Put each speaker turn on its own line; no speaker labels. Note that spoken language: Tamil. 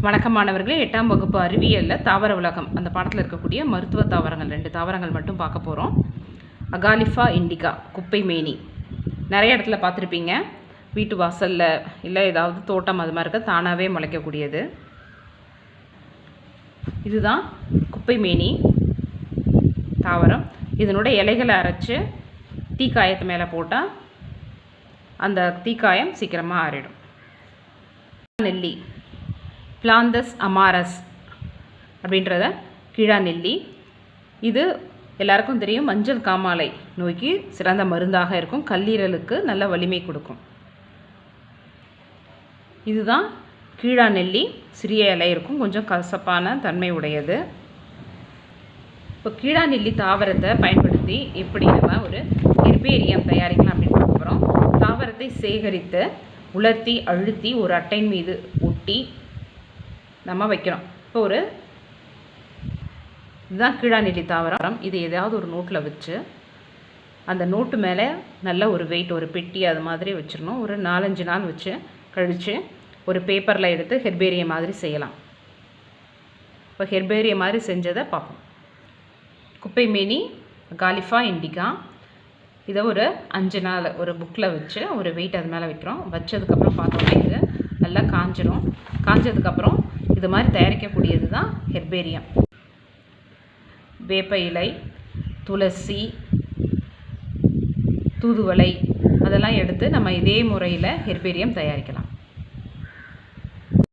வணக்கம் மாணவர்களே, 8ஆம் வகுப்பு அறிவியலில் தாவர உலகம் அந்த பாடத்தில் இருக்கக்கூடிய மருத்துவ தாவரங்கள் 2 தாவரங்கள் மட்டும் பார்க்க போகிறோம். அகாலிஃபா இண்டிகா குப்பை மேனி நிறைய இடத்துல பார்த்துருப்பீங்க. வீட்டு வாசலில் இல்லை ஏதாவது தோட்டம் அது மாதிரி இருக்க தானாகவே முளைக்கக்கூடியது. இதுதான் குப்பை மேனி தாவரம். இதனோட இலைகளை அரைச்சி தீக்காயத்து மேலே போட்டால் அந்த தீக்காயம் சீக்கிரமாக ஆறிடும். நெல்லி பிளாந்தஸ் அமாரஸ் அப்படின்றத கீழா நெல்லி. இது எல்லாருக்கும் தெரியும், மஞ்சள் காமாலை நோய்க்கு சிறந்த மருந்தாக இருக்கும், கல்லீரலுக்கு நல்ல வலிமை கொடுக்கும். இதுதான் கீழா நெல்லி. சிறிய இலை இருக்கும், கொஞ்சம் கசப்பான தன்மை உடையது. இப்போ கீழா நெல்லி தாவரத்தை பயன்படுத்தி எப்படி நம்ம ஒரு ஹெர்பேரியம் தயாரிக்கலாம் அப்படின்னு பார்க்க போகிறோம். தாவரத்தை சேகரித்து உலர்த்தி அழுத்தி ஒரு அட்டையின் மீது ஒட்டி நம்ம வைக்கிறோம். இப்போ இதுதான் கீழா நெல்லி தாவரம். இது எதாவது ஒரு நோட்டில் வச்சு அந்த நோட்டு மேலே நல்ல ஒரு வெயிட், ஒரு பெட்டி அது மாதிரி வச்சிடணும். ஒரு 4-5 நாள் வச்சு கழித்து ஒரு பேப்பரில் எடுத்து ஹெர்பேரியம் மாதிரி செய்யலாம். இப்போ ஹெர்பேரியம் மாதிரி செஞ்சதை பார்ப்போம். குப்பை மேனி அகாலிஃபா இண்டிகா. இதை ஒரு 5 நாள் ஒரு புக்கில் வச்சு ஒரு வெயிட் அது மேலே வைக்கிறோம். வச்சதுக்கப்புறம் பார்த்தோம்னா இது நல்லா காஞ்சிடும். காஞ்சதுக்கப்புறம் இது மாதிரி தயாரிக்கக்கூடியது தான் ஹெர்பேரியம். வேப்ப இலை, துளசி, தூதுவளை அதெல்லாம் எடுத்து நம்ம இதே முறையில் ஹெர்பேரியம் தயாரிக்கலாம்.